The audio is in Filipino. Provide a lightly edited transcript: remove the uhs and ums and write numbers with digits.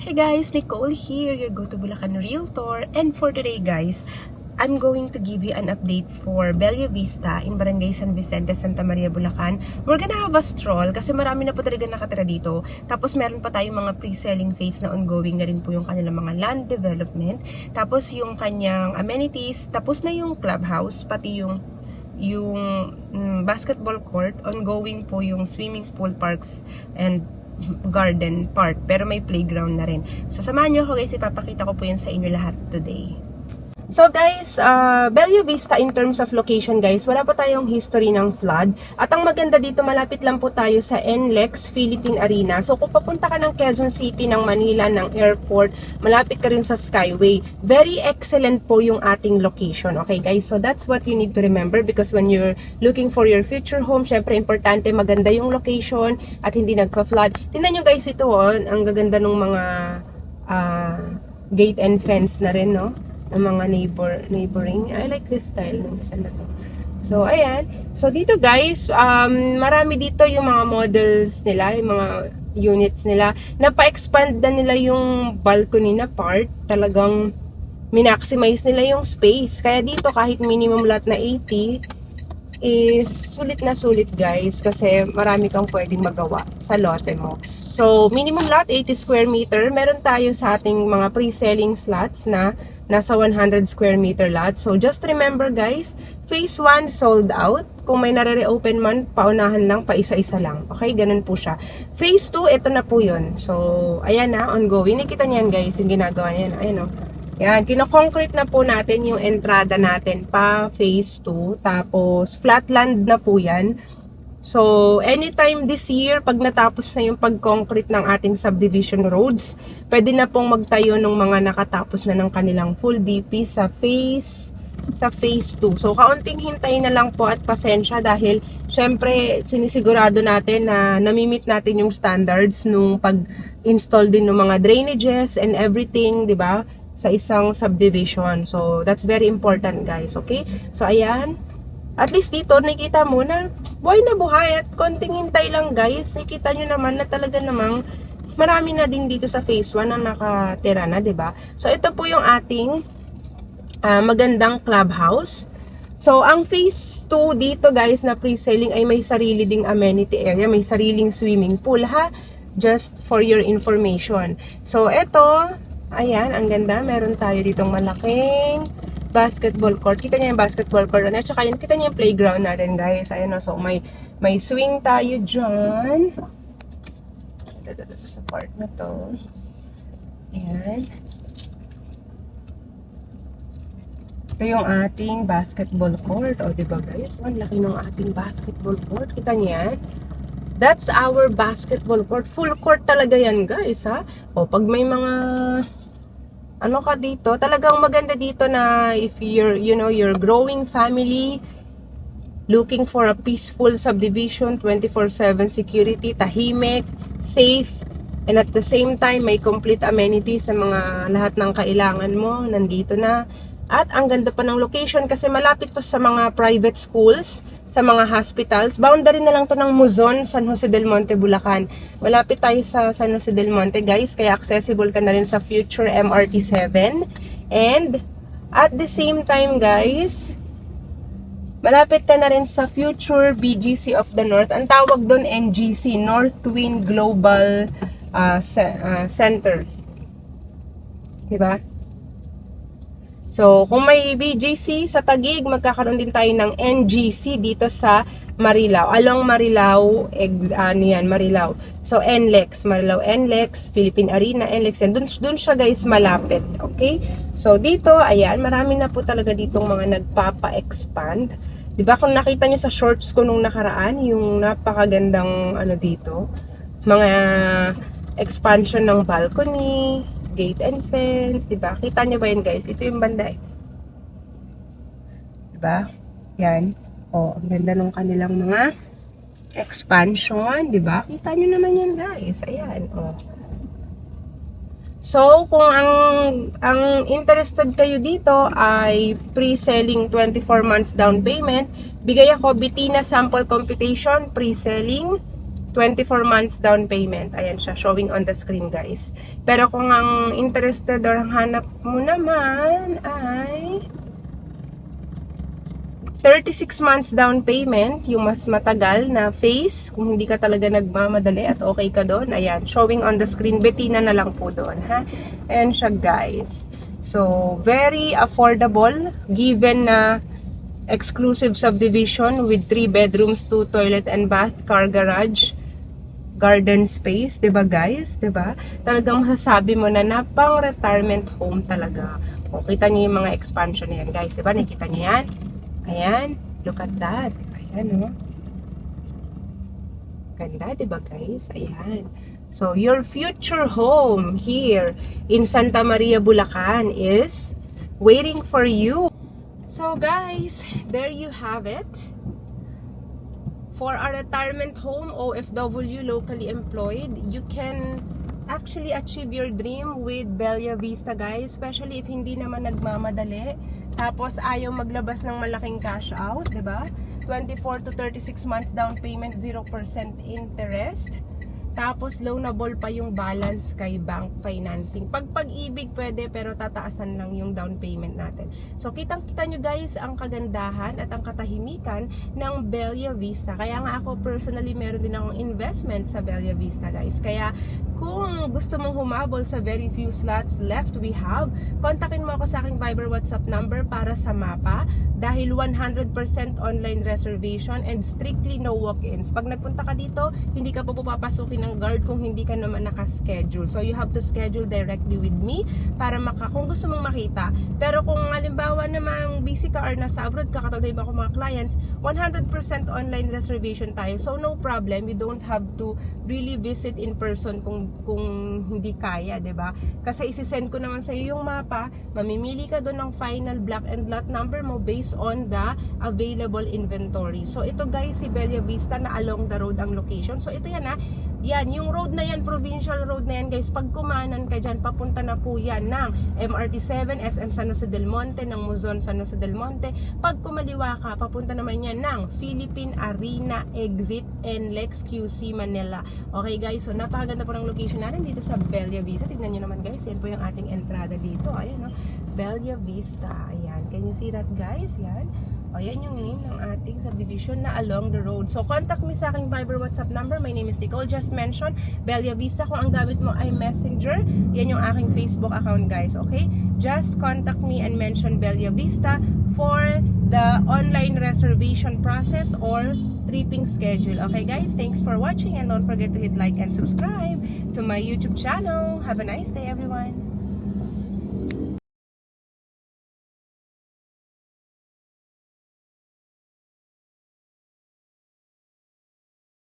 Hey guys, Nicole here, your go-to Bulacan Realtor. And for today guys, I'm going to give you an update for Bella Vista in Barangay San Vicente, Santa Maria, Bulacan. We're gonna have a stroll kasi marami na po talaga nakatira dito. Tapos meron pa tayong mga pre-selling phase na ongoing na rin po yung kanilang mga land development. Tapos yung kanyang amenities, tapos na yung clubhouse, pati yung basketball court, ongoing po yung swimming pool parks and garden part, pero may playground na rin. So samahan nyo ako guys, ipapakita ko po yan sa inyo lahat today. So guys, Bella Vista in terms of location guys, wala pa tayong history ng flood. At ang maganda dito, malapit lang po tayo sa NLEX Philippine Arena. So kung papunta ka ng Quezon City, ng Manila, ng airport, malapit ka rin sa Skyway. Very excellent po yung ating location. Okay guys, so that's what you need to remember because when you're looking for your future home, syempre importante maganda yung location at hindi nagpa-flood. Tingnan nyo guys ito, ang gaganda ng mga gate and fence na rin, no? Ang mga neighboring. I like this style ng isa na to. So, ayan. So, dito guys, marami dito yung mga models nila, yung mga units nila. Napa-expand na nila yung balcony na part. Talagang minaximize nila yung space. Kaya dito, kahit minimum lot na 80, is sulit na sulit guys. Kasi marami kang pwedeng magawa sa lote mo. So, minimum lot, 80 square meter. Meron tayo sa ating mga pre-selling slots na nasa 100 square meter lot. So, just remember guys, phase 1 sold out. Kung may nare-reopen man, paunahan lang, paisa-isa lang. Okay, ganun po siya. Phase 2, ito na po yun. So, ayan na, ongoing. Nakita niyan guys, yung ginagawa niyan. Ayan o. Yan, kino-concrete na po natin yung entrada natin pa phase 2. Tapos, flatland na po yan. So, anytime this year, pag natapos na yung pag-concrete ng ating subdivision roads, pwede na pong magtayo ng mga nakatapos na ng kanilang full DP sa phase 2. So, kaunting hintay na lang po at pasensya dahil syempre sinisigurado natin na namimit natin yung standards nung pag-install din ng mga drainages and everything, di ba? Sa isang subdivision. So, that's very important guys, okay? So, ayan. At least dito, nakikita mo na buhay na buhay at konting hintay lang guys. Nakikita nyo naman na talaga namang marami na din dito sa phase 1 ang nakatira na, diba? So, ito po yung ating magandang clubhouse. So, ang phase 2 dito guys na pre-selling ay may sarili ding amenity area. May sariling swimming pool ha. Just for your information. So, ito, ayan, ang ganda. Meron tayo ditong malaking basketball court. Kita niyo yung basketball court na. Tsaka yun, kita niyo yung playground natin guys. Ayan o. So, may swing tayo dyan. Sa part na to. Ayan. Ito yung ating basketball court. O, diba guys? Ang laki ng ating basketball court. Kita niyo yan? That's our basketball court. Full court talaga yan guys, ha? O, pag may mga ano ka dito, talagang maganda dito na if you're, you're growing family, looking for a peaceful subdivision, 24/7 security, tahimik, safe, and at the same time, may complete amenities sa mga lahat ng kailangan mo, nandito na. At ang ganda pa ng location kasi malapit to sa mga private schools, sa mga hospitals. Boundary na lang to ng Muzon, San Jose del Monte, Bulacan. Malapit tayo sa San Jose del Monte guys, kaya accessible ka na rin sa future MRT7. And at the same time guys, malapit ka na rin sa future BGC of the North. Ang tawag doon NGC, North Twin Global Center. Diba? So, kung may BGC sa Taguig, magkakaroon din tayo ng NGC dito sa Marilao. Along Marilao, Marilao. So, NLEX, Marilao NLEX, Philippine Arena, NLEX. Doon siya guys malapit. Okay? So, dito, ayan, marami na po talaga ditong mga nagpapa-expand. Diba kung nakita nyo sa shorts ko nung nakaraan, yung napakagandang dito, mga expansion ng balcony, gate and fence, diba? Kita nyo ba yun guys? Ito yung banda eh. Diba? Yan. O, ang ganda ng kanilang mga expansion, diba? Kita nyo naman yan guys. Ayan, o. So, kung ang interested kayo dito ay pre-selling 24 months down payment, bigay ako Bitina sample computation, pre-selling 24 months down payment. Ayan siya, showing on the screen, guys. Pero kung ang interested or ang hanap mo naman ay 36 months down payment, yung mas matagal na phase, kung hindi ka talaga nagmamadali at okay ka doon, ayan, showing on the screen, Betina na lang po doon, ha? Ayan siya, guys. So, very affordable, given na exclusive subdivision with 3 bedrooms, 2 toilet and bath, car garage, garden space, 'di ba guys? 'Di ba? Talagang masasabi mo na pang retirement home talaga. O, kita niyo yung mga expansion na yan, guys, 'di ba? Nakita niyo yan? Ayan, look at that. Ayan, oh. Ganda, 'di ba guys? Ayan. So, your future home here in Santa Maria, Bulacan is waiting for you. So guys, there you have it. For a retirement home, OFW, locally employed, you can actually achieve your dream with Bella Vista, guys. Especially if hindi naman nagmamadali. Tapos ayaw maglabas ng malaking cash out, 'di ba? 24 to 36 months down payment, 0% interest. Tapos loanable pa yung balance kay bank financing. Pag pag-ibig pwede, pero tataasan lang yung down payment natin. So kitang-kita nyo guys ang kagandahan at ang katahimikan ng Bella Vista. Kaya nga ako personally meron din akong investment sa Bella Vista, guys. Kaya kung gusto mong humabol sa very few slots left we have, kontakin mo ako sa aking Viber WhatsApp number para sa mapa. Dahil 100% online reservation and strictly no walk-ins. Pag nagpunta ka dito, hindi ka pa papapasukin ng guard kung hindi ka naman nakaschedule. So you have to schedule directly with me para kung gusto mong makita. Pero kung halimbawa namang busy ka or nasa abroad ka, katulad iba ko mga clients, 100% online reservation tayo. So no problem, you don't have to really visit in person kung hindi kaya, 'di ba? Kasi isi-send ko naman sa iyo yung mapa, mamimili ka doon ng final block and lot number mo based on the available inventory. So ito guys, si Bella Vista na along the road ang location. So ito yan ha. Yan, yung road na yan, provincial road na yan guys, pag kumanan ka dyan, papunta na po yan ng MRT7, SM San Jose del Monte, ng Muzon San Jose del Monte. Pag kumaliwa ka, papunta naman yan ng Philippine Arena Exit NLEX QC Manila. Okay guys, so napakaganda po ng location natin dito sa Bella Vista. Tignan nyo naman guys, yan po yung ating entrada dito. Ayan no, Bella Vista. Ayan, can you see that guys? Yan. O, yan yung name ng ating subdivision na along the road. So, contact me sa aking Viber WhatsApp number. My name is Nicole. Just mention Bella Vista. Kung ang gamit mo ay Messenger, yan yung aking Facebook account, guys. Okay? Just contact me and mention Bella Vista for the online reservation process or tripping schedule. Okay, guys? Thanks for watching and don't forget to hit like and subscribe to my YouTube channel. Have a nice day, everyone.